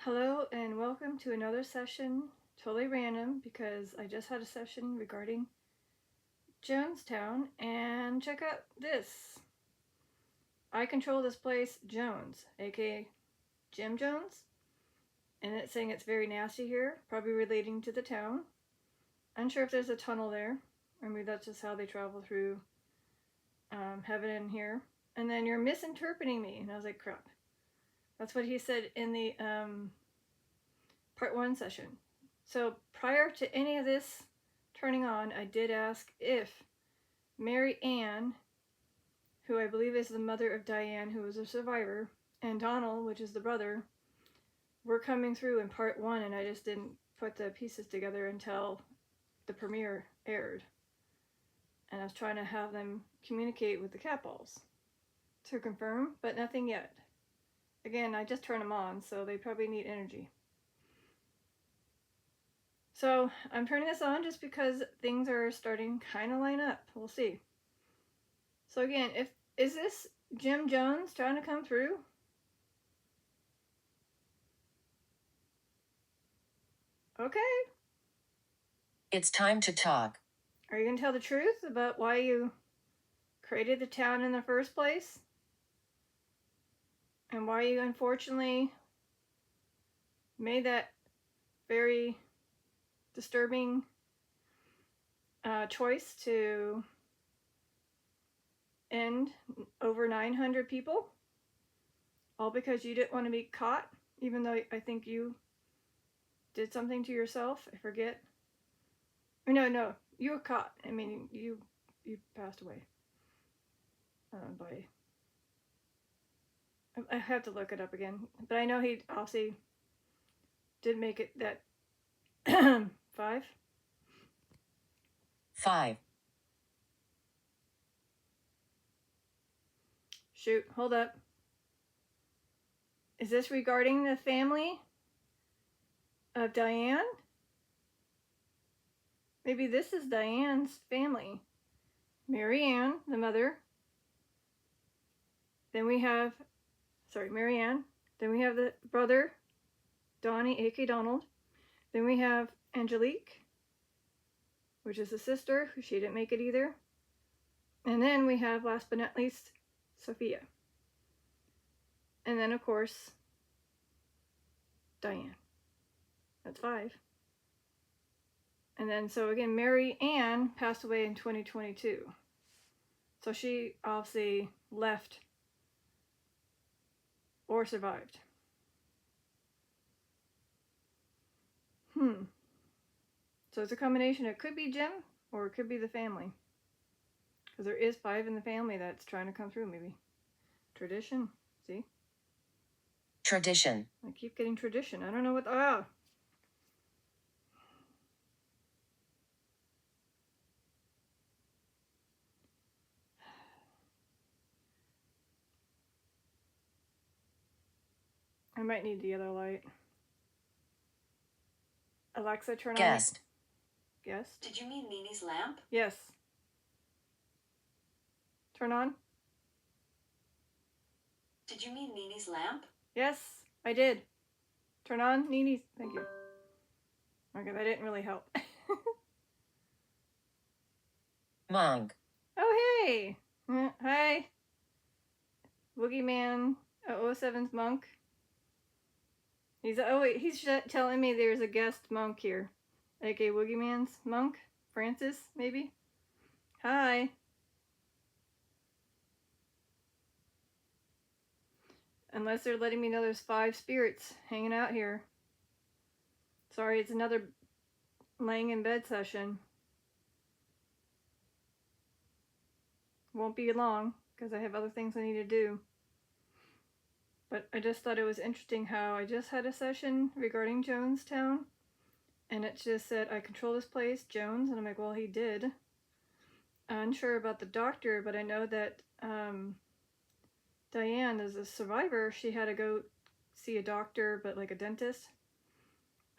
Hello and welcome to another session, totally random because I just had a session regarding Jonestown, and check out this. I control this place, Jones, aka Jim Jones, and it's saying it's very nasty here, probably relating to the town. Unsure if there's a tunnel there, or maybe that's just how they travel through heaven and here. And then you're misinterpreting me, and I was like, crap. That's what he said in the part 1 session. So prior to any of this turning on, I did ask if MaryAnn, who I believe is the mother of Dianne, who was a survivor, and Donald, which is the brother, were coming through in part 1, and I just didn't put the pieces together until the premiere aired. And I was trying to have them communicate with the cat balls to confirm, but nothing yet. Again, I just turned them on, so they probably need energy. So I'm turning this on just because things are starting kind of line up. We'll see. So again, is this Jim Jones trying to come through? Okay. It's time to talk. Are you going to tell the truth about why you created the town in the first place? And why you unfortunately made that very disturbing choice to end over 900 people? All because you didn't want to be caught, even though I think you did something to yourself. I forget. No, you were caught. I mean, you passed away. I have to look it up again, but I know he obviously did make it that 5. 5. Shoot, hold up. Is this regarding the family of Dianne? Maybe this is Dianne's family. MaryAnn, the mother. Then we have, MaryAnn. Then we have the brother, Donnie, aka Donald. Then we have Angelique, which is the sister, who she didn't make it either. And then we have, last but not least, Sophia. And then, of course, Dianne. That's 5. And then, so again, MaryAnn passed away in 2022. So she obviously left or survived. So it's a combination. It could be Jim or it could be the family. Because there is 5 in the family that's trying to come through, maybe. Tradition. See? Tradition. I keep getting tradition. I don't know what... I might need the other light. Alexa, turn on... Guest. Guest? Did you mean Nini's lamp? Yes. Turn on? Did you mean Nini's lamp? Yes, I did. Turn on, Nini's. Thank you. Okay, that didn't really help. Monk. Oh, hey. Hi. Boogeyman 007's monk. He's telling me there's a guest monk here. aka Boogeyman's monk. Francis, maybe? Hi. Unless they're letting me know there's 5 spirits hanging out here. Sorry, it's another laying in bed session. Won't be long, because I have other things I need to do. But I just thought it was interesting how I just had a session regarding Jonestown, and it just said, I control this place, Jones, and I'm like, well, he did. I'm unsure about the doctor, but I know that Dianne, as a survivor, she had to go see a doctor, but like a dentist.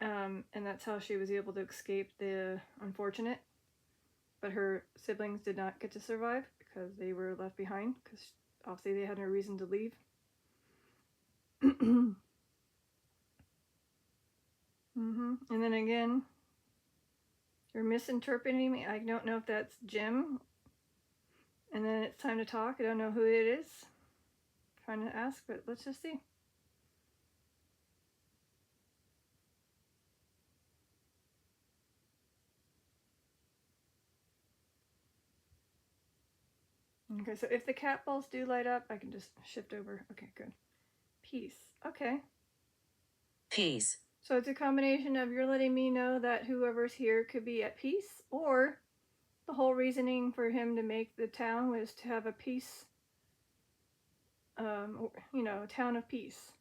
And that's how she was able to escape the unfortunate. But her siblings did not get to survive because they were left behind, because obviously they had no reason to leave. And then again, you're misinterpreting me. I don't know if that's Jim. And then it's time to talk. I don't know who it is. I'm trying to ask, but let's just see. Okay, so if the cat balls do light up, I can just shift over. Okay, good. Peace. Okay. Peace. So it's a combination of you're letting me know that whoever's here could be at peace, or the whole reasoning for him to make the town was to have a peace, a town of peace.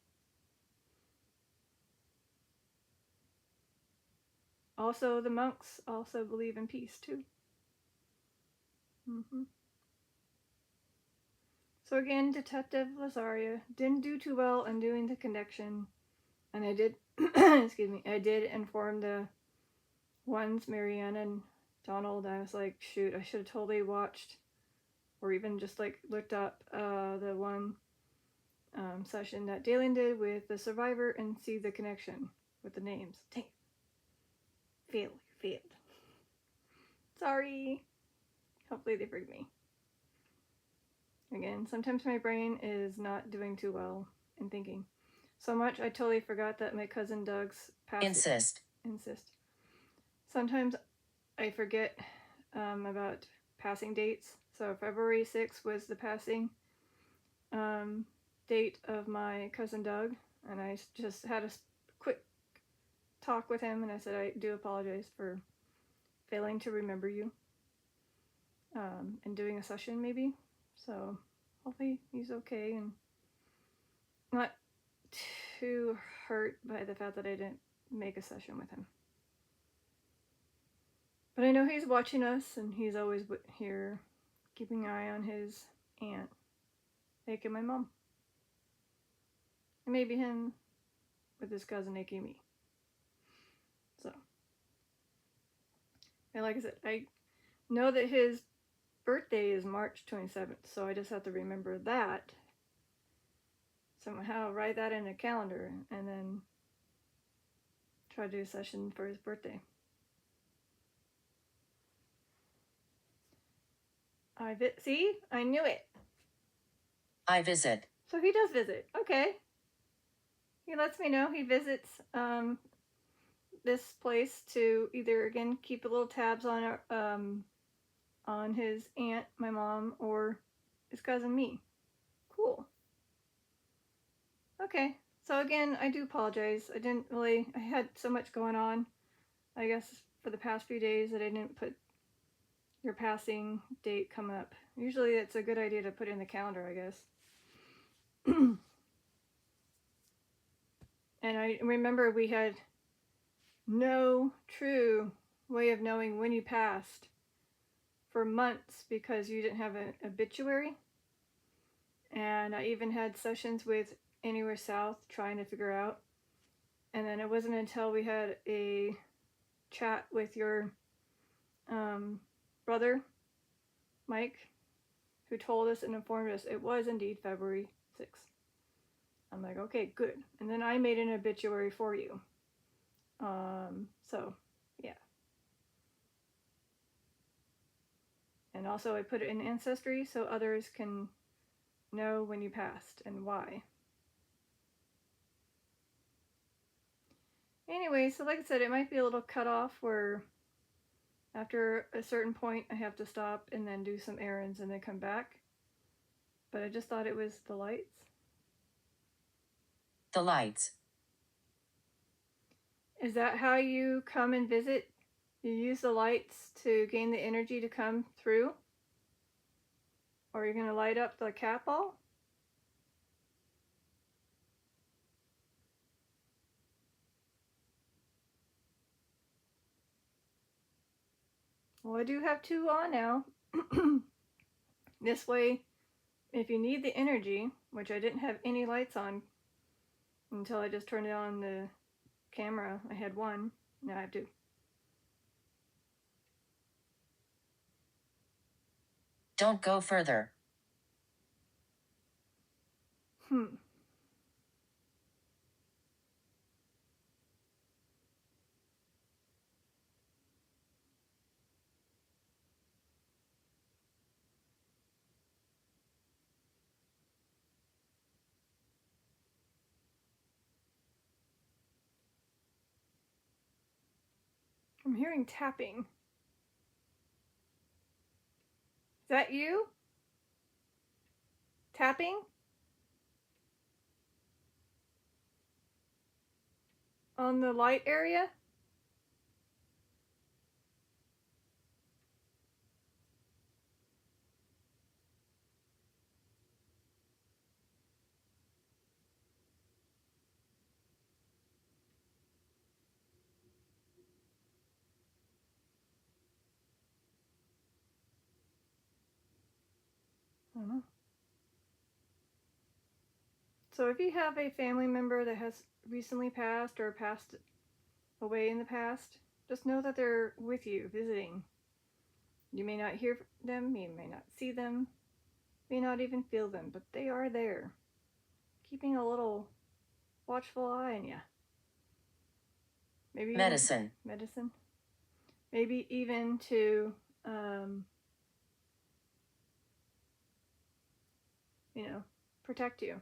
Also, the monks also believe in peace too. So again, Detective Lazaria didn't do too well in doing the connection, and I did, excuse me, I did inform the ones, MaryAnn and Donald. I was like, shoot, I should have totally watched, or even just like looked up the one session that Dalen did with the survivor and see the connection with the names. Dang it. Failed. Sorry. Hopefully they forgive me. Again, sometimes my brain is not doing too well in thinking. So much I totally forgot that my cousin Doug's passing. Insist. Sometimes I forget about passing dates. So February 6th was the passing date of my cousin Doug, and I just had a quick talk with him, and I said I do apologize for failing to remember you and doing a session maybe. So hopefully he's okay and not too hurt by the fact that I didn't make a session with him. But I know he's watching us, and he's always here keeping an eye on his aunt, aka my mom. And maybe him with his cousin, aka me. So, and like I said, I know that his birthday is March 27th, so I just have to remember that. Somehow write that in a calendar, and then try to do a session for his birthday. See? I knew it. I visit. So he does visit. Okay. He lets me know he visits this place to either, again, keep a little tabs on his aunt, my mom, or his cousin, me. Cool. Okay. So again, I do apologize. I had so much going on, I guess, for the past few days that I didn't put your passing date come up. Usually it's a good idea to put in the calendar, I guess. And I remember we had no true way of knowing when you passed for months because you didn't have an obituary. And I even had sessions with Anywhere South trying to figure out. And then it wasn't until we had a chat with your brother, Mike, who told us and informed us it was indeed February 6th. I'm like, okay, good. And then I made an obituary for you. So, yeah. And also I put it in Ancestry so others can know when you passed and why. Anyway, so like I said, it might be a little cut off where after a certain point I have to stop and then do some errands and then come back. But I just thought it was the lights. The lights. Is that how you come and visit? You use the lights to gain the energy to come through? Or you're going to light up the cat ball? Well, I do have two on now. This way, if you need the energy, which I didn't have any lights on until I just turned on the camera. I had one, now I have two. Don't go further. hearing tapping. Is that you? Tapping? On the light area? I don't know. So if you have a family member that has recently passed or passed away in the past, just know that they're with you, visiting. You may not hear them, you may not see them, may not even feel them, but they are there, keeping a little watchful eye on you. Maybe Medicine. Medicine. Maybe even to, protect you.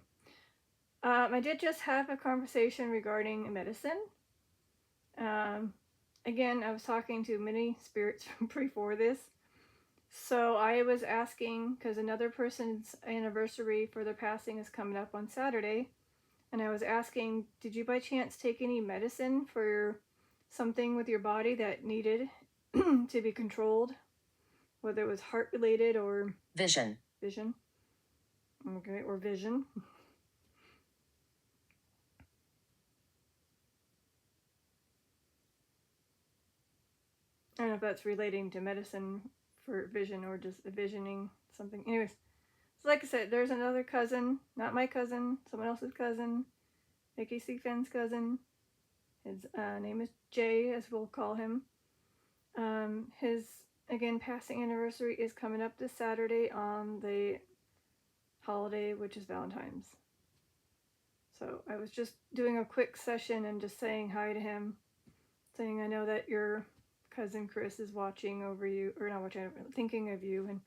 I did just have a conversation regarding medicine. Again, I was talking to many spirits before this. So I was asking, because another person's anniversary for their passing is coming up on Saturday, and I was asking, did you by chance take any medicine for something with your body that needed to be controlled, whether it was heart related or Vision. Okay, or vision. I don't know if that's relating to medicine for vision or just visioning something. Anyways, so like I said, there's another cousin, not my cousin, someone else's cousin, Mickey C. Finn's cousin. His name is Jay, as we'll call him. His, again, passing anniversary is coming up this Saturday on the holiday, which is Valentines. So I was just doing a quick session and just saying hi to him, saying I know that your cousin Chris is watching over you, or not watching, thinking of you, and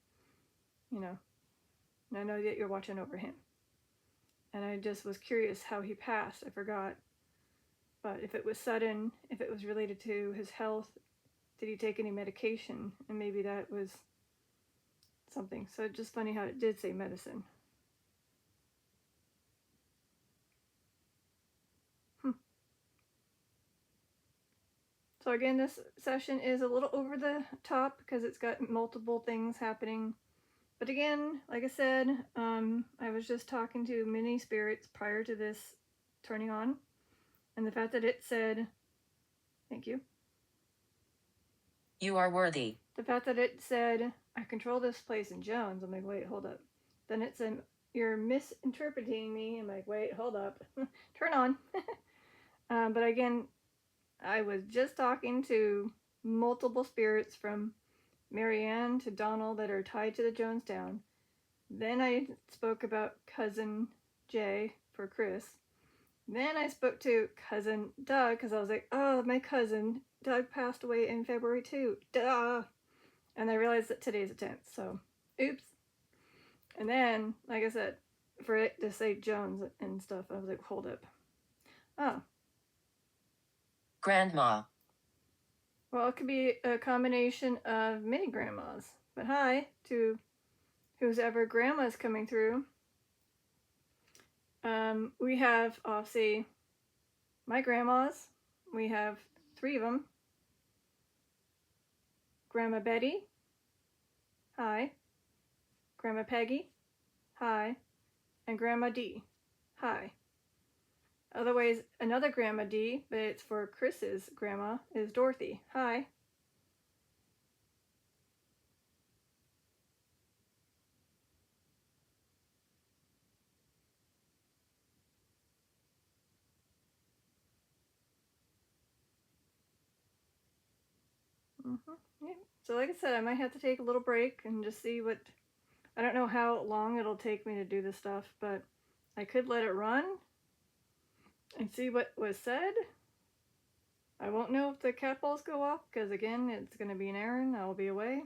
and I know that you're watching over him. And I just was curious how he passed. I forgot. But if it was sudden, if it was related to his health, did he take any medication? And maybe that was something. So it's just funny how it did say medicine. So again, this session is a little over the top because it's got multiple things happening. But again, like I said, I was just talking to many spirits prior to this turning on. And the fact that it said, thank you. You are worthy. The fact that it said, I control this place in Jones. I'm like, wait, hold up. Then it said, you're misinterpreting me. I'm like, wait, hold up. Turn on. But again, I was just talking to multiple spirits from MaryAnn to Donald that are tied to the Jonestown. Then I spoke about cousin Jay for Chris. Then I spoke to cousin Doug because I was like, oh, my cousin Doug passed away in February too. Duh. And I realized that today's the 10th, so oops. And then, like I said, for it to say Jones and stuff, I was like, hold up. Oh. Grandma. Well, it could be a combination of many grandmas. But hi to who's ever grandma's coming through. We have, see, my grandmas. We have 3 of them. Grandma Betty. Hi. Grandma Peggy. Hi. And Grandma D. Hi. Otherwise, another Grandma D, but it's for Chris's grandma, is Dorothy. Hi. Yeah. So like I said, I might have to take a little break and just see what... I don't know how long it'll take me to do this stuff, but I could let it run and see what was said. I won't know if the cat balls go off, because again, it's going to be an errand. I'll be away.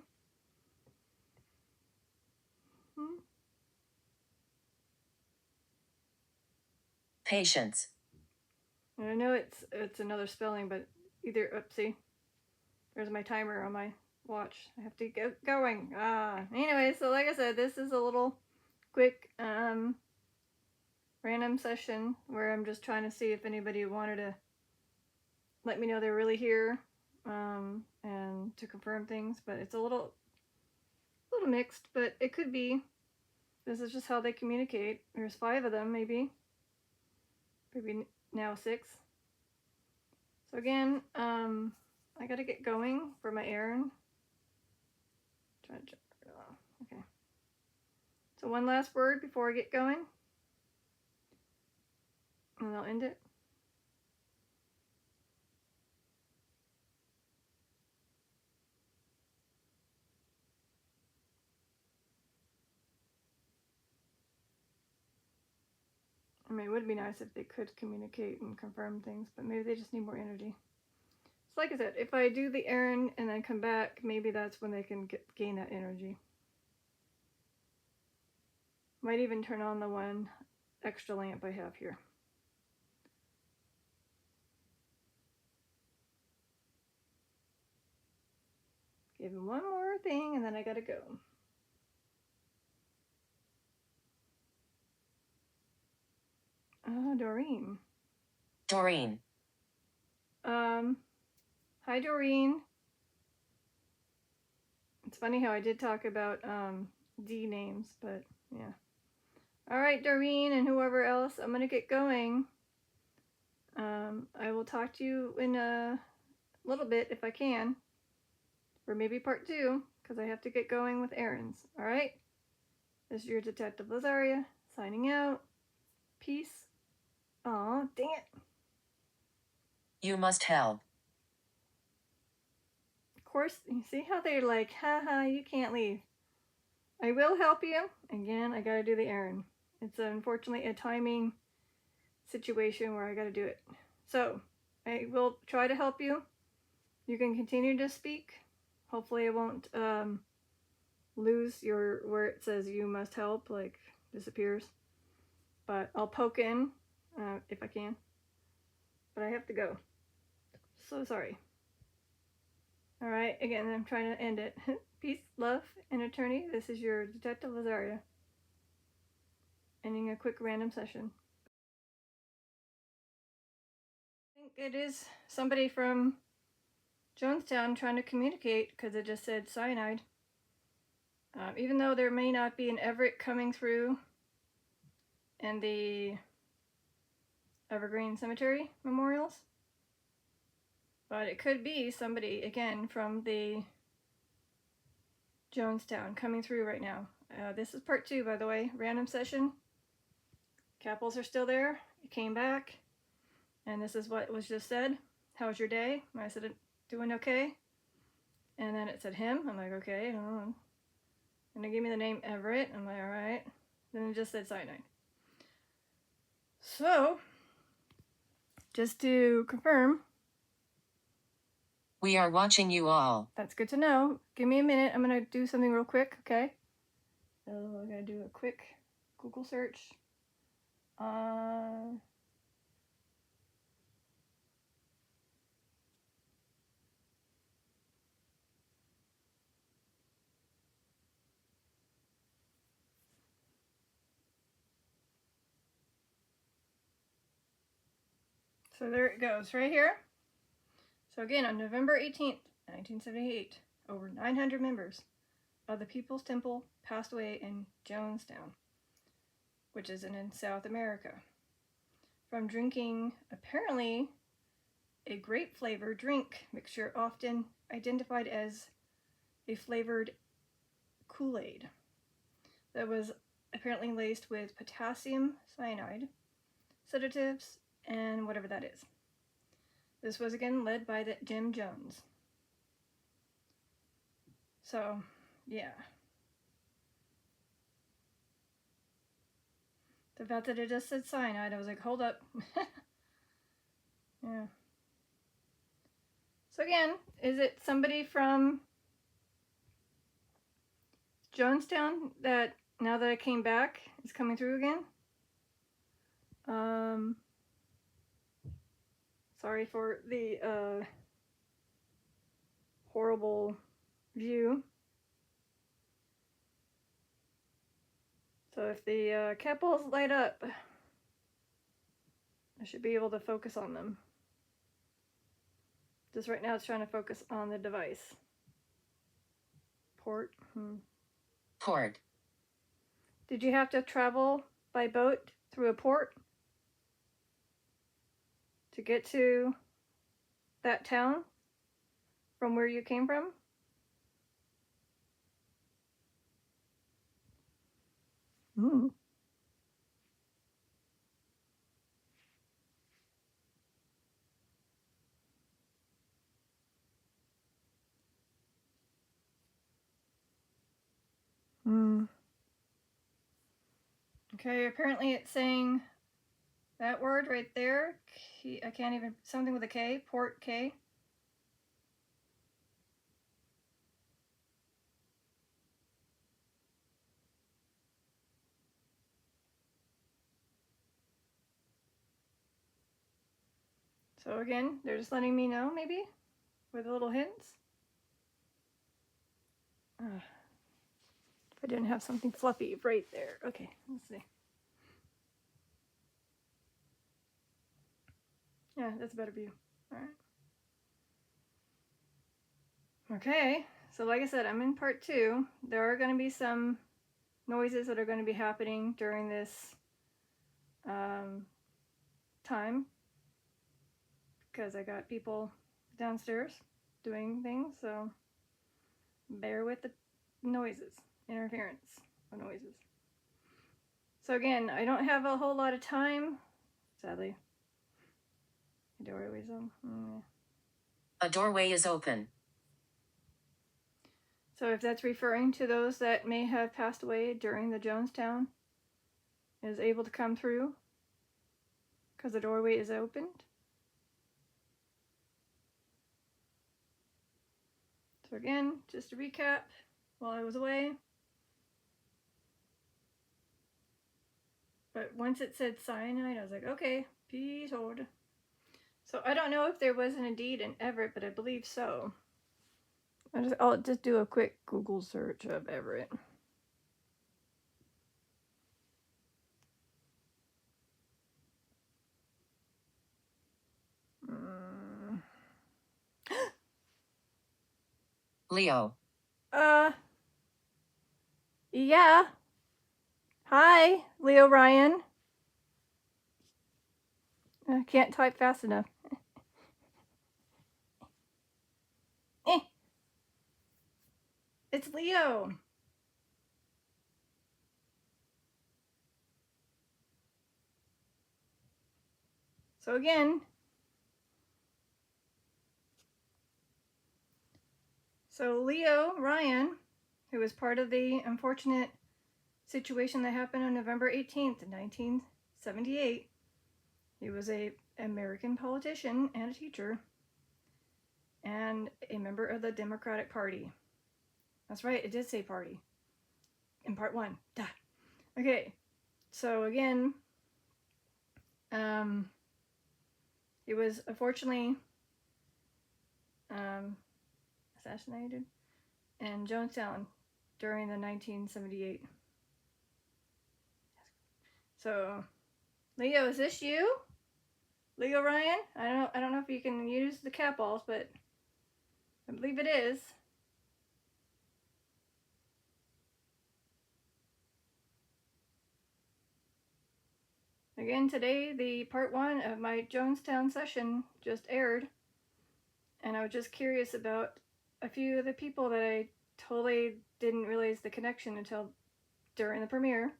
Patience. And I know it's another spelling, but either, oopsie. There's my timer on my watch. I have to get going. Anyway, so like I said, this is a little quick random session where I'm just trying to see if anybody wanted to let me know they're really here, and to confirm things. But it's a little mixed, but it could be. This is just how they communicate. There's 5 of them, maybe now 6. So again, I gotta get going for my errand. Okay. So one last word before I get going, and I'll end it. I mean, it would be nice if they could communicate and confirm things, but maybe they just need more energy. So like I said, if I do the errand and then come back, maybe that's when they can gain that energy. Might even turn on the one extra lamp I have here. Give him one more thing and then I gotta go. Doreen. Doreen. Hi Doreen. It's funny how I did talk about D names, but yeah. Alright, Doreen and whoever else, I'm gonna get going. I will talk to you in a little bit if I can. Or maybe part 2, because I have to get going with errands. Alright? This is your Detective Lazaria, signing out. Peace. Aw, dang it. You must help. Of course, you see how they're like, haha, you can't leave. I will help you. Again, I gotta do the errand. It's unfortunately a timing situation where I gotta do it. So, I will try to help you. You can continue to speak. Hopefully I won't lose your, where it says you must help, like disappears. But I'll poke in if I can. But I have to go. So sorry. Alright, again, I'm trying to end it. Peace, love, and attorney. This is your Detective Lazaria. Ending a quick random session. I think it is somebody from Jonestown trying to communicate, because it just said cyanide. Even though there may not be an Everett coming through in the Evergreen Cemetery memorials, but it could be somebody, again, from the Jonestown coming through right now. This is part 2, by the way. Random session. Capitals are still there. It came back. And this is what was just said. How was your day? I said, doing okay. And then it said him. I'm like, okay. And it gave me the name Everett. I'm like, alright. Then it just said cyanide. So, just to confirm. We are watching you all. That's good to know. Give me a minute. I'm going to do something real quick, okay? So, I'm going to do a quick Google search. So there it goes, right here. So again, on November 18th, 1978, over 900 members of the People's Temple passed away in Jonestown, which is in South America, from drinking, apparently, a grape-flavored drink mixture often identified as a flavored Kool-Aid that was apparently laced with potassium cyanide, sedatives, and whatever that is. This was again led by Jim Jones. So, yeah. The fact that it just said cyanide, I was like, hold up. Yeah. So again, is it somebody from Jonestown that, now that I came back, is coming through again? Sorry for the horrible view. So if the cat balls light up, I should be able to focus on them. Just right now it's trying to focus on the device. Port. Port. Did you have to travel by boat through a port to get to that town from where you came from? Okay, apparently it's saying that word right there. I can't even, something with a K, port K. So again, they're just letting me know, maybe, with little hints. If I didn't have something fluffy right there. Okay, let's see. Yeah, that's a better view. All right. Okay, so like I said, I'm in part 2. There are going to be some noises that are going to be happening during this time, because I got people downstairs doing things, so bear with the noises, interference of noises. So again, I don't have a whole lot of time, sadly. The doorway's on. A doorway is open. So if that's referring to those that may have passed away during the Jonestown, is able to come through because the doorway is opened. So again, just to recap, while I was away. But once it said cyanide, I was like, okay, peace hold. So I don't know if there was indeed an Everett, but I believe so. I'll just do a quick Google search of Everett. Leo. Yeah. Hi, Leo Ryan. I can't type fast enough. It's Leo. So again, Leo Ryan, who was part of the unfortunate situation that happened on November 18th, 1978, he was an American politician and a teacher and a member of the Democratic Party. That's right, it did say party in part 1. Duh. Okay, so again, he was unfortunately assassinated in Jonestown during the 1978. So, Leo, is this you? Leo Ryan? I don't know if you can use the cat balls, but I believe it is. Again, today, the part 1 of my Jonestown session just aired, and I was just curious about a few of the people that I totally didn't realize the connection until during the premiere,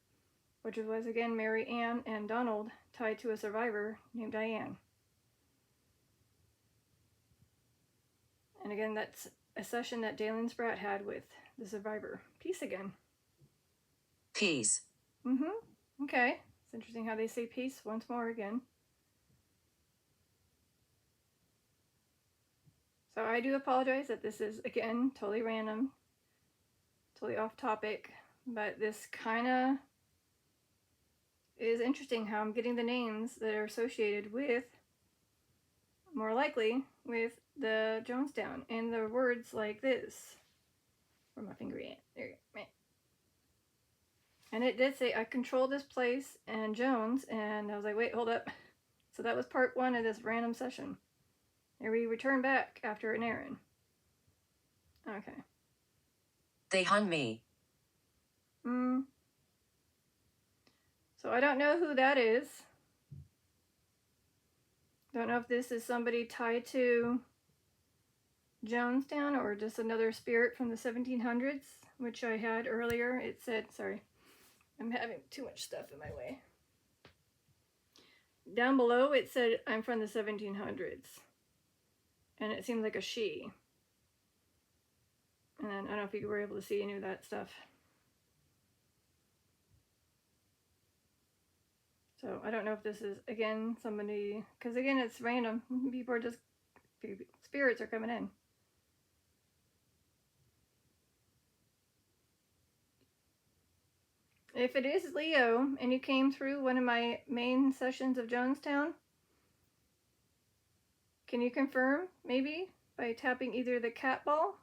which was again MaryAnn and Donald tied to a survivor named Dianne. And again, that's a session that Dalen Spratt had with the survivor. Peace again. Peace. Okay. It's interesting how they say peace once more again. So I do apologize that this is, again, totally random, totally off topic, but this kind of is interesting how I'm getting the names that are associated with more likely with the Jonestown and the words like this. Where my finger at? There you go. And it did say I control this place and Jones, and I was like, wait, hold up. So that was part 1 of this random session. Here we return back after an errand. Okay. They hung me. So I don't know who that is. Don't know if this is somebody tied to Jonestown or just another spirit from the 1700s, which I had earlier. It said, sorry, I'm having too much stuff in my way. Down below it said I'm from the 1700s. And it seemed like a she. And I don't know if you were able to see any of that stuff. So I don't know if this is, again, somebody, because again, it's random. People are just, spirits are coming in. If it is Leo, and you came through one of my main sessions of Jonestown, can you confirm, maybe, by tapping either the cat ball,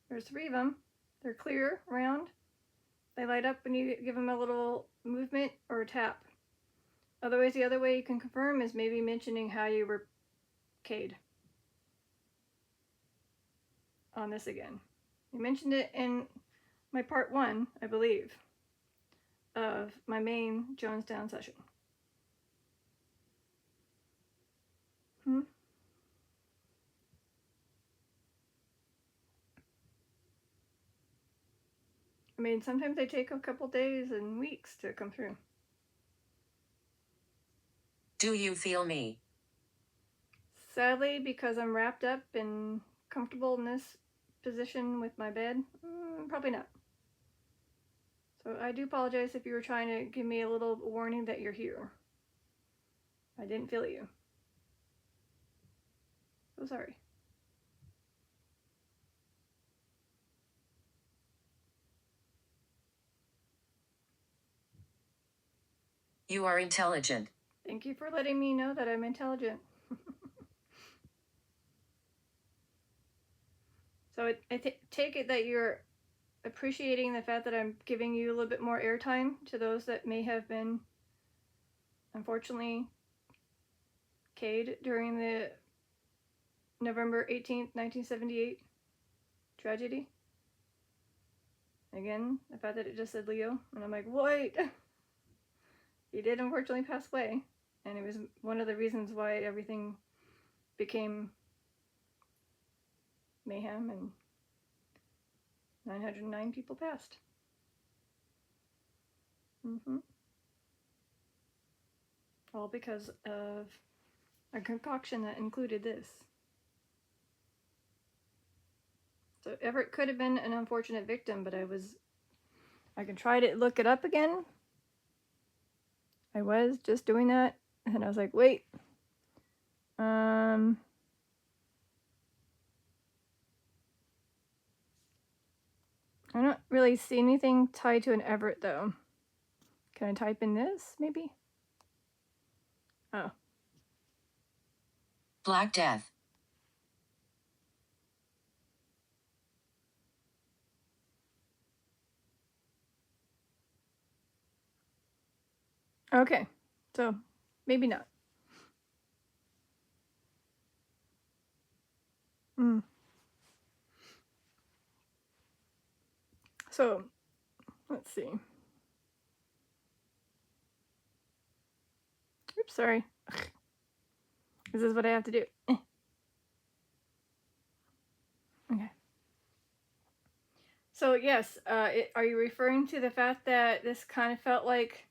there's 3 of them, they're clear, round, they light up when you give them a little movement or a tap. Otherwise, the other way you can confirm is maybe mentioning how you were K'd on this again. You mentioned it in my part 1, I believe, of my main Jonestown session. I mean, sometimes they take a couple days and weeks to come through. Do you feel me? Sadly, because I'm wrapped up and comfortable in this position with my bed, probably not. So I do apologize if you were trying to give me a little warning that you're here. I didn't feel you. So sorry. You are intelligent. Thank you for letting me know that I'm intelligent. So I take it that you're appreciating the fact that I'm giving you a little bit more airtime to those that may have been, unfortunately, K'd during the November 18th, 1978 tragedy. Again, the fact that it just said Leo, and I'm like, wait! He did unfortunately pass away, and it was one of the reasons why everything became mayhem, and 909 people passed. All because of a concoction that included this. So Everett could have been an unfortunate victim, but I can try to look it up again. I was just doing that, and I was like, wait. I don't really see anything tied to an Everett, though. Can I type in this, maybe? Oh. Black Death. Okay, so maybe not. So, let's see. Oops, sorry. This is what I have to do. Okay. So, yes, are you referring to the fact that this kind of felt like,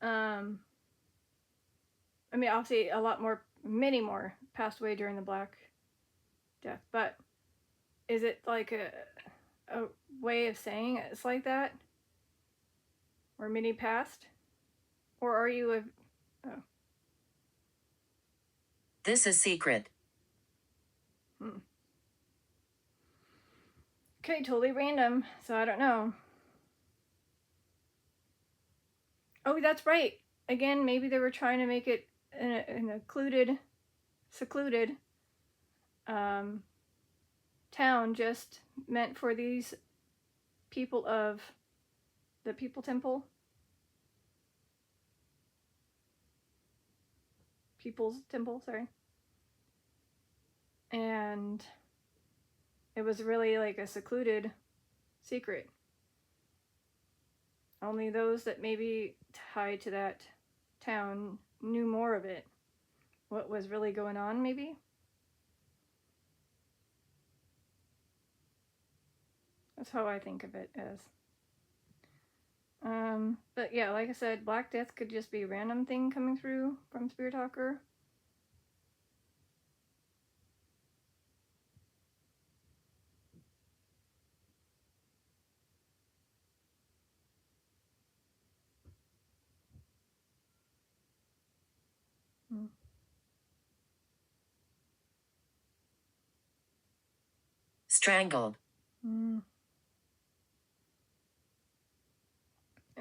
I mean, obviously many more passed away during the Black Death, but is it like a way of saying it's like that? Or many passed? Or are you This is secret. Okay, totally random, so I don't know. Oh, that's right. Again, maybe they were trying to make it an occluded secluded town just meant for these people of the People's Temple. Sorry. And it was really like a secluded secret. Only those that maybe tied to that town knew more of it. What was really going on, maybe? That's how I think of it as. But yeah, like I said, Black Death could just be a random thing coming through from Spirit Talker. Strangled. I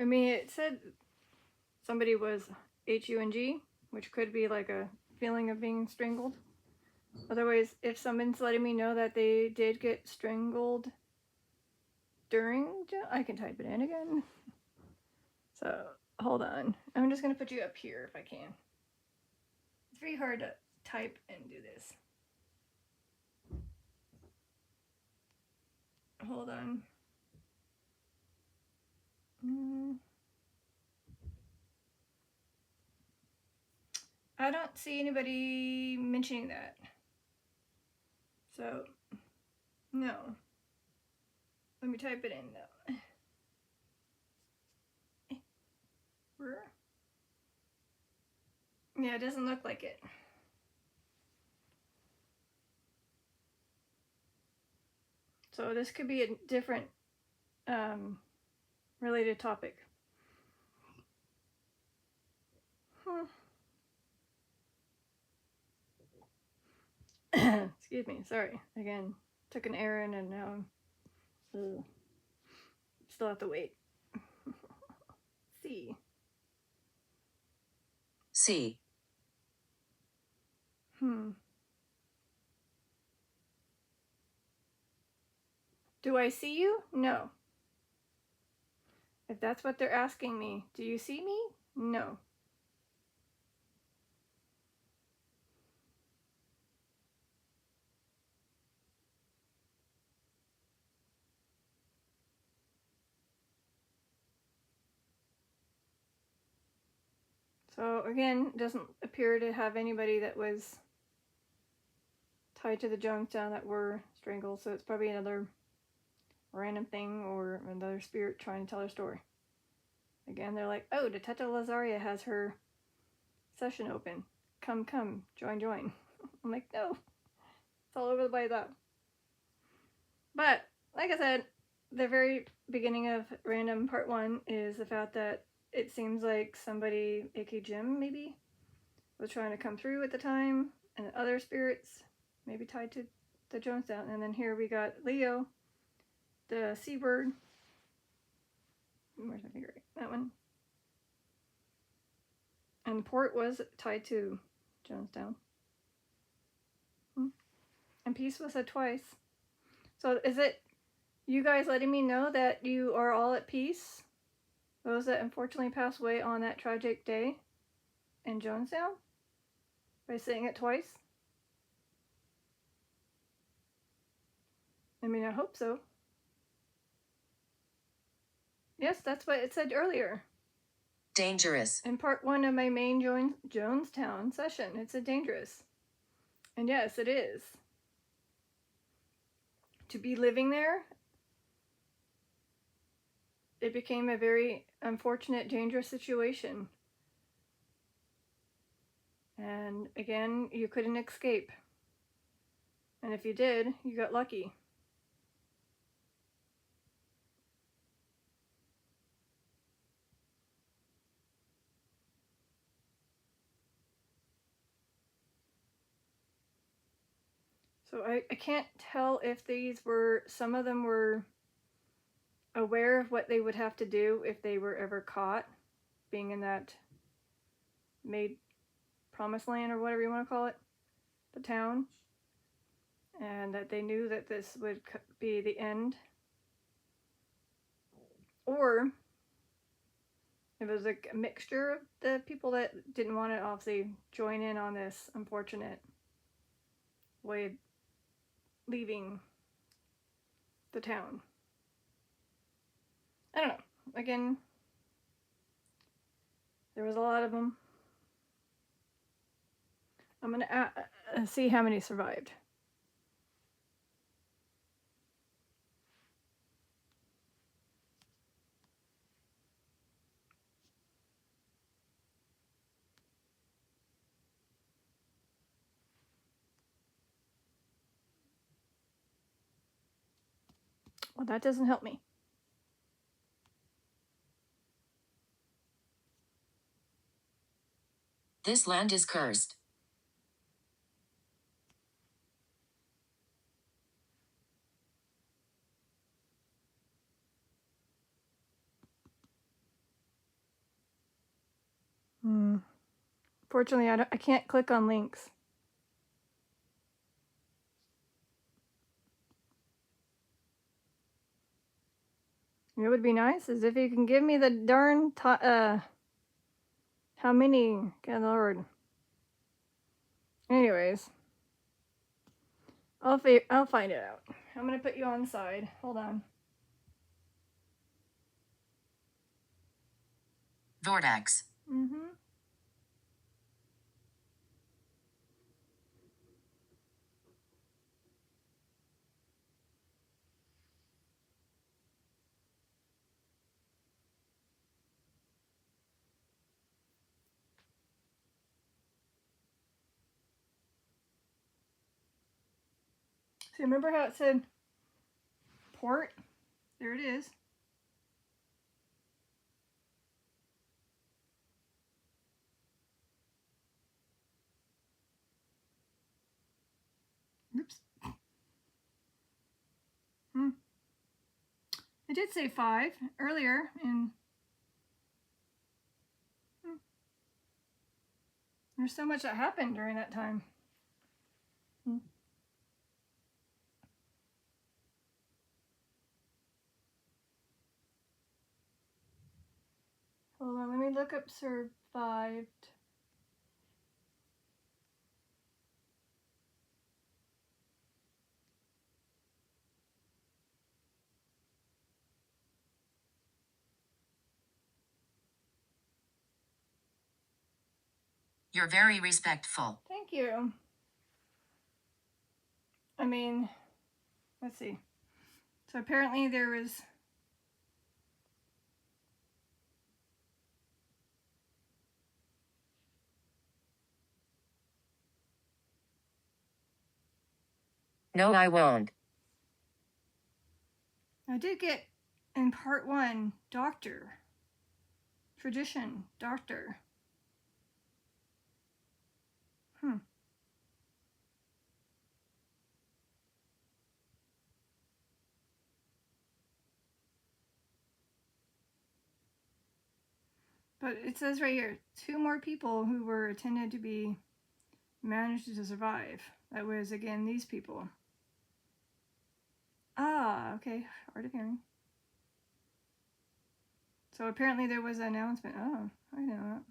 mean, it said somebody was HUNG, which could be like a feeling of being strangled. Otherwise, if someone's letting me know that they did get strangled during, I can type it in again. So, hold on. I'm just going to put you up here if I can. It's very hard to type and do this. Hold on. I don't see anybody mentioning that. So, no. Let me type it in though. Yeah, it doesn't look like it. So this could be a different related topic. Excuse me, sorry. Again, took an errand and now I'm still have to wait. C. C. Do I see you? No. If that's what they're asking me, do you see me? No. So again, doesn't appear to have anybody that was tied to the Jonestown that were strangled, so it's probably another random thing or another spirit trying to tell their story. Again, they're like, oh, Detective Lazaria has her session open. Come, join. I'm like, no, it's all over the place though. But, like I said, the very beginning of Random Part 1 is the fact that it seems like somebody, aka Jim maybe, was trying to come through at the time, and other spirits maybe tied to the Jonestown. And then here we got Leo, the C word. Where's my finger? That one. And Port was tied to Jonestown. And peace was said twice. So is it you guys letting me know that you are all at peace? Those that unfortunately passed away on that tragic day in Jonestown? By saying it twice? I mean, I hope so. Yes, that's what it said earlier. Dangerous. In part 1 of my main Jonestown session, it said dangerous. And yes, it is. To be living there, it became a very unfortunate, dangerous situation. And again, you couldn't escape. And if you did, you got lucky. So I can't tell if these were, some of them were aware of what they would have to do if they were ever caught being in that made promised land or whatever you want to call it. the town, and that they knew that this would be the end. Or it was a mixture of the people that didn't want to obviously join in on this unfortunate way of leaving the town. I don't know. Again, there was a lot of them. I'm going to see how many survived. Well, that doesn't help me. This land is cursed. Fortunately, I can't click on links. It would be nice is if you can give me the darn how many, good lord. Anyways, I'll find it out. I'm gonna put you on the side. Hold on. Vortex. See, remember how it said port? There it is. Oops. It did say 5 earlier in. There's so much that happened during that time. Hold on, let me look up survived. You're very respectful. Thank you. I mean, let's see. So apparently there was No, I won't. I did get in part 1 doctor. Tradition, doctor. But it says right here, 2 more people who were intended to be managed to survive. That was, again, these people. Ah, okay. Hard of hearing. So apparently there was an announcement. Oh, I know that.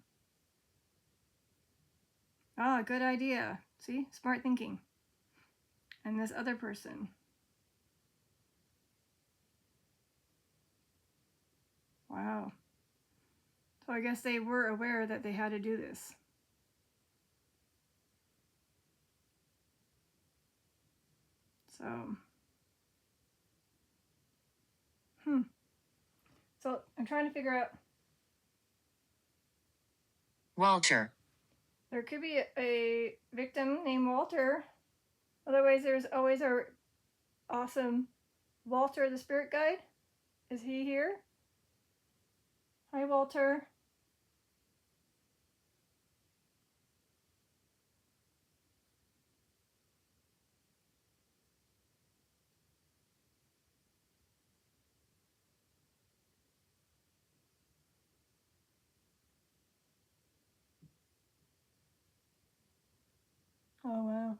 Ah, good idea. See? Smart thinking. And this other person. Wow. So I guess they were aware that they had to do this. So. So I'm trying to figure out. Walter. There could be a victim named Walter. Otherwise, there's always our awesome Walter the Spirit Guide. Is he here? Hi, Walter. Oh, wow.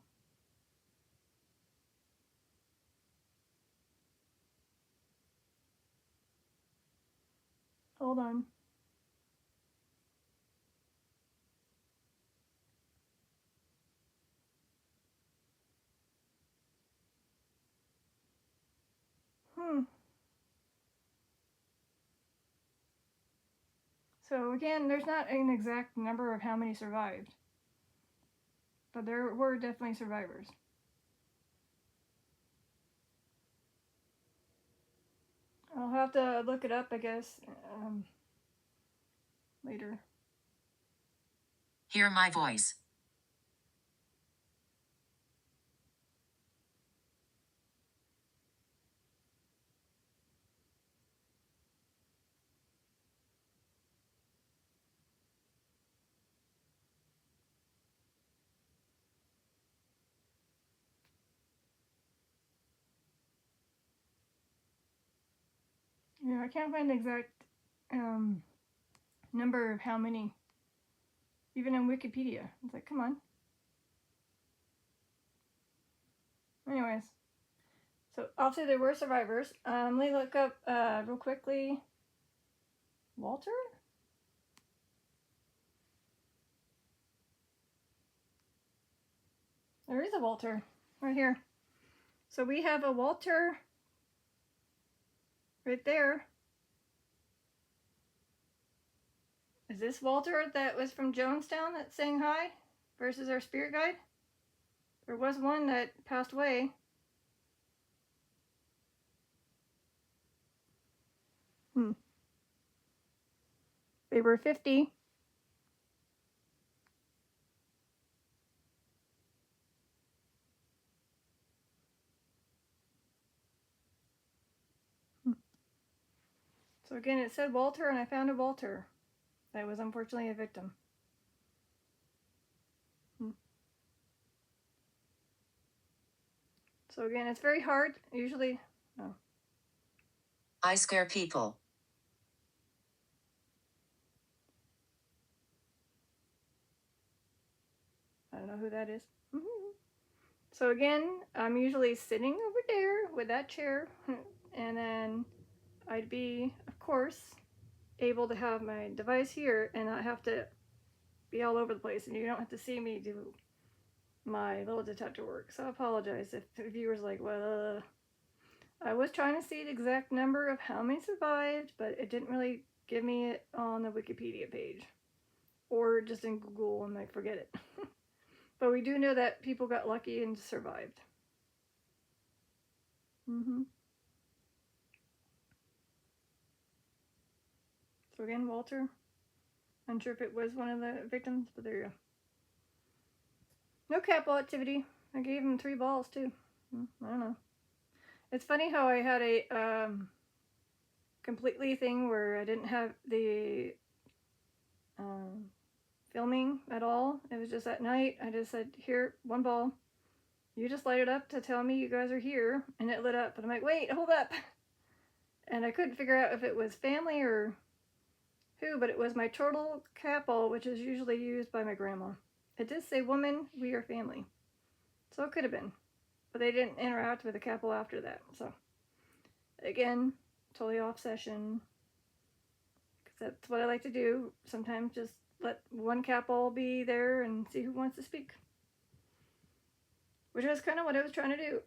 Hold on. So again, there's not an exact number of how many survived, but there were definitely survivors. I'll have to look it up, I guess, later. Hear my voice. Yeah, I can't find the exact number of how many, even in Wikipedia. It's like, come on. Anyways, so obviously there were survivors. Let me look up real quickly. Walter? There is a Walter right here. So we have a Walter right there. Is this Walter that was from Jonestown that's saying hi versus our spirit guide? There was one that passed away. They were 50. So again, it said Walter, and I found a Walter that was unfortunately a victim. So again, it's very hard. Usually, no. I scare people. I don't know who that is. So again, I'm usually sitting over there with that chair, and then I'd be, of course, able to have my device here and not have to be all over the place, and you don't have to see me do my little detector work. So I apologize if the viewers like, well, I was trying to see the exact number of how many survived, but it didn't really give me it on the Wikipedia page or just in Google and like forget it. But we do know that people got lucky and survived. So again, Walter. Unsure if it was one of the victims, but there you go. No cat ball activity. I gave him 3 balls too. I don't know. It's funny how I had a completely thing where I didn't have the filming at all. It was just at night. I just said, here, 1 ball. You just light it up to tell me you guys are here. And it lit up. And I'm like, wait, hold up. And I couldn't figure out if it was family or who, but it was my turtle cat ball, which is usually used by my grandma. It did say, woman, we are family. So it could have been. But they didn't interact with the cat ball after that. So, again, totally off session. Because that's what I like to do. Sometimes just let 1 cat ball be there and see who wants to speak. Which was kind of what I was trying to do.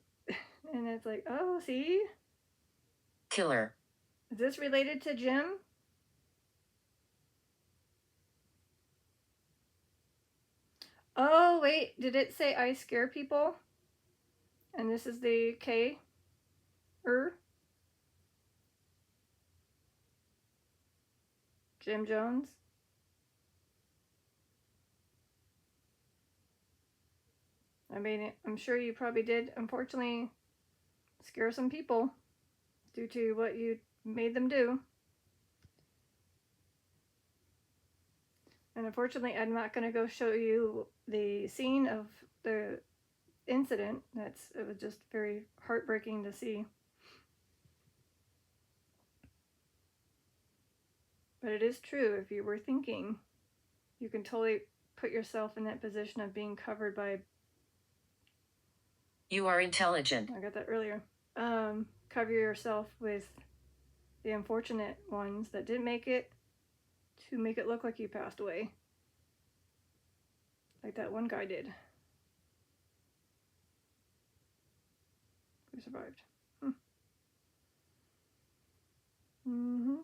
And it's like, oh, see? Killer. Is this related to Jim? Oh, wait. Did it say I scare people? And this is the K? Jim Jones? I mean, I'm sure you probably did, unfortunately, scare some people due to what you made them do. And unfortunately, I'm not going to go show you the scene of the incident. It was just very heartbreaking to see. But it is true, if you were thinking, you can totally put yourself in that position of being covered by... You are intelligent. I got that earlier. Cover yourself with the unfortunate ones that didn't make it to make it look like he passed away. Like that one guy did. Who survived. Mm-hmm.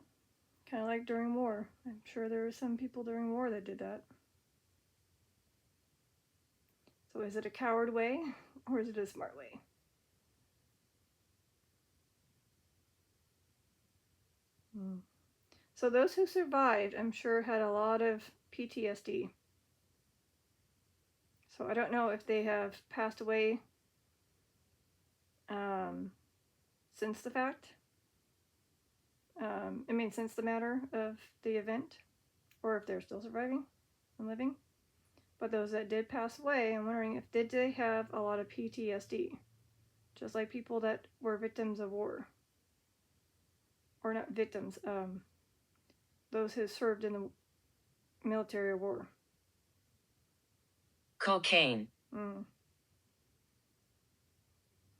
Kind of like during war. I'm sure there were some people during war that did that. So is it a coward way or is it a smart way? So those who survived, I'm sure, had a lot of PTSD. So I don't know if they have passed away since the fact. Since the matter of the event, or if they're still surviving and living. But those that did pass away, I'm wondering if did they have a lot of PTSD, just like people that were victims of war, or not victims, those who served in the military war. Cocaine.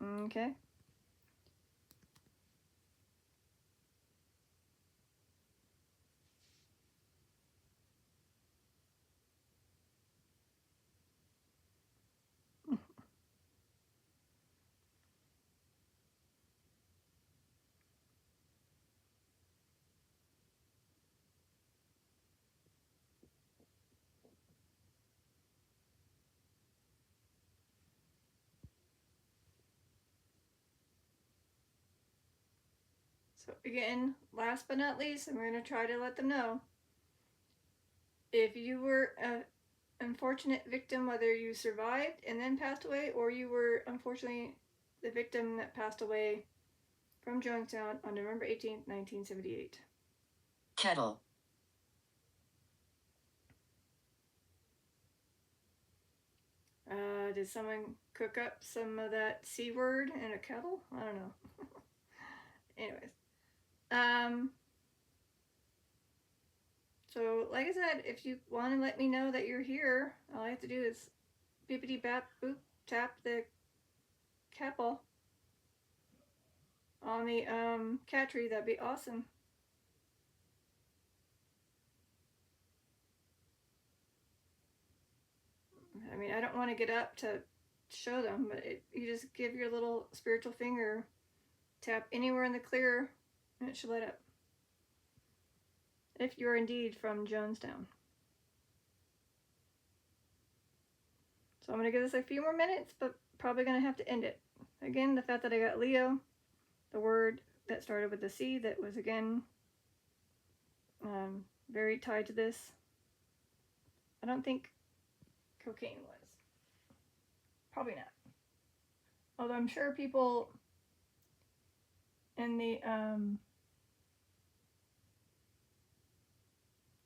Okay. So again, last but not least, I'm going to try to let them know, if you were an unfortunate victim, whether you survived and then passed away, or you were unfortunately the victim that passed away from Jonestown on November 18th, 1978. Kettle. Did someone cook up some of that C word in a kettle? I don't know. Anyways. So, like I said, if you want to let me know that you're here, all I have to do is bippity bap boop tap the cat ball on the cat tree. That'd be awesome. I don't want to get up to show them, but you just give your little spiritual finger tap anywhere in the clear and it should light up. If you're indeed from Jonestown. So I'm going to give this a few more minutes, but probably going to have to end it. Again, the fact that I got Leo, the word that started with the C, that was again very tied to this. I don't think cocaine was. Probably not. Although I'm sure people in the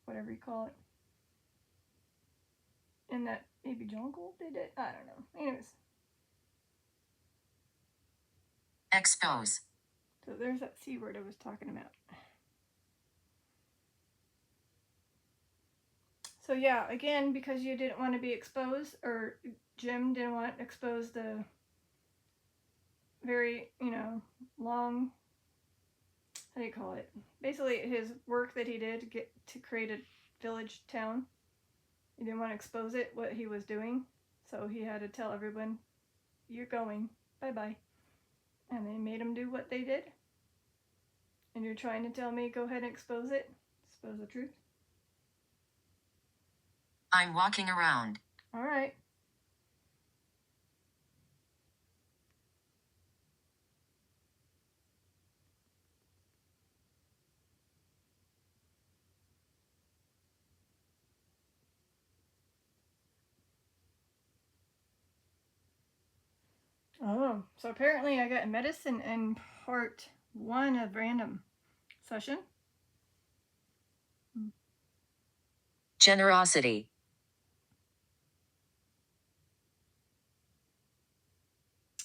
whatever you call it, in that maybe jungle they did. I don't know. Anyways. Expose. So there's that C word I was talking about. So yeah, again, because you didn't want to be exposed, or Jim didn't want to expose the very, long, how do you call it? Basically his work that he did to create a village town. He didn't want to expose it, what he was doing. So he had to tell everyone, you're going, bye-bye. And they made him do what they did. And you're trying to tell me, go ahead and expose it? Expose the truth? I'm walking around. All right. Oh, so apparently I got medicine in part 1 of random session. Generosity.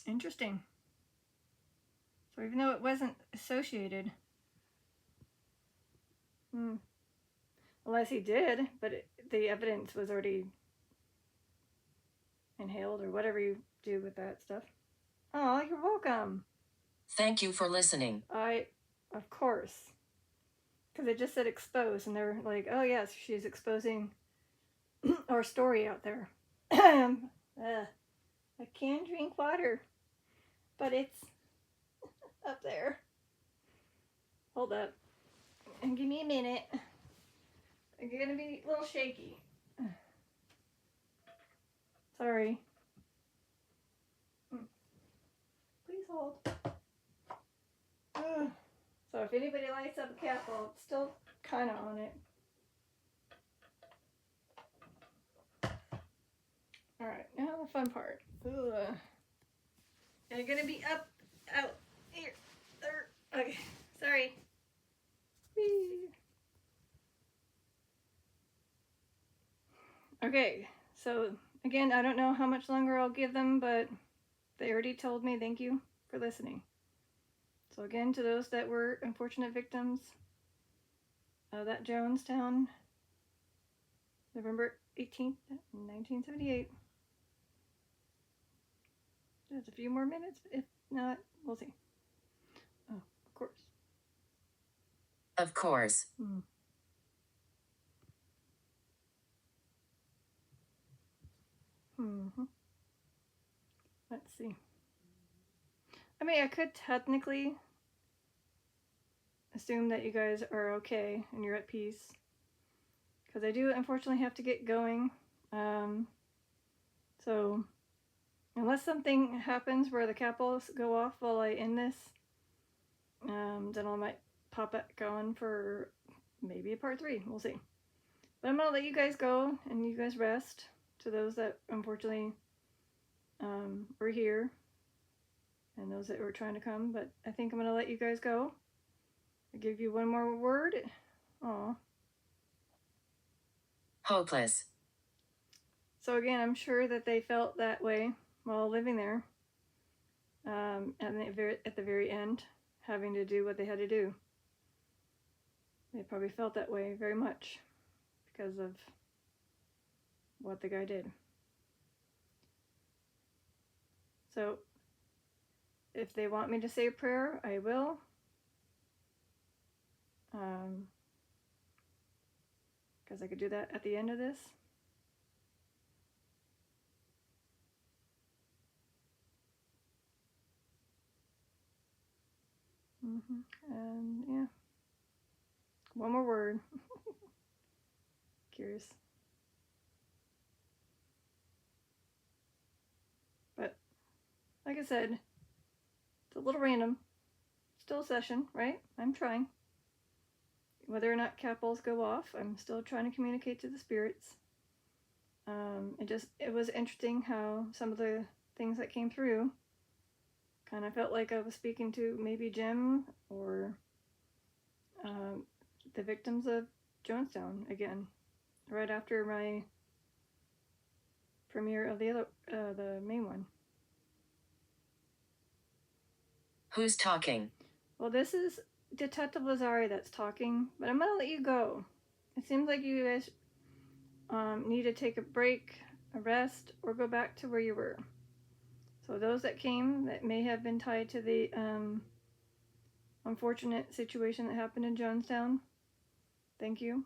Interesting. So even though it wasn't associated, unless he did, but the evidence was already inhaled or whatever you do with that stuff. Oh, you're welcome. Thank you for listening. Of course. Because it just said expose, and they're like, oh yes, she's exposing our story out there. I can drink water, but it's up there. Hold up. And give me a minute. I'm gonna be a little shaky. Sorry. Please hold. So if anybody lights up a candle, it's still kind of on it. Alright, now the fun part. You're gonna be up, out, here, there. Okay, sorry. Whee. Okay, so again, I don't know how much longer I'll give them, but they already told me thank you for listening. So again, to those that were unfortunate victims of that Jonestown, November 18th, 1978. There's a few more minutes. If not, we'll see. Oh, of course. Of course. Let's see. I mean, I could technically assume that you guys are okay and you're at peace. Because I do unfortunately have to get going. So, unless something happens where the capitals go off while I end this, then I might pop back on for maybe a part 3. We'll see. But I'm going to let you guys go and you guys rest. To those that unfortunately were here and those that were trying to come. But I think I'm going to let you guys go. I'll give you one more word. Aw. Hopeless. So again, I'm sure that they felt that way while living there. At the very end, having to do what they had to do. They probably felt that way very much because of what the guy did. So, if they want me to say a prayer, I will. Because I could do that at the end of this. And yeah. One more word. Curious. But, like I said, it's a little random. Still a session, right? I'm trying. Whether or not capitals go off, I'm still trying to communicate to the spirits. It was interesting how some of the things that came through kind of felt like I was speaking to maybe Jim or the victims of Jonestown again, right after my premiere of the main one. Who's talking? Well, this is Detective Lazari that's talking, but I'm gonna let you go. It seems like you guys need to take a break, a rest, or go back to where you were. So those that came that may have been tied to the unfortunate situation that happened in Jonestown, thank you.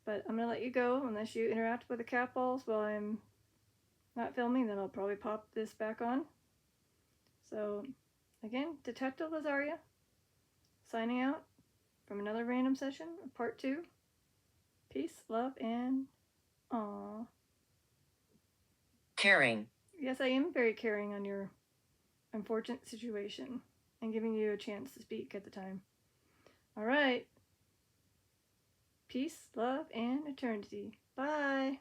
But I'm gonna let you go unless you interact with the cat balls while I'm not filming. Then I'll probably pop this back on. So again, Detective Lazaria signing out from another random session, part 2. Peace, love, and aw. Caring. Yes, I am very caring on your unfortunate situation and giving you a chance to speak at the time. All right. Peace, love, and eternity. Bye.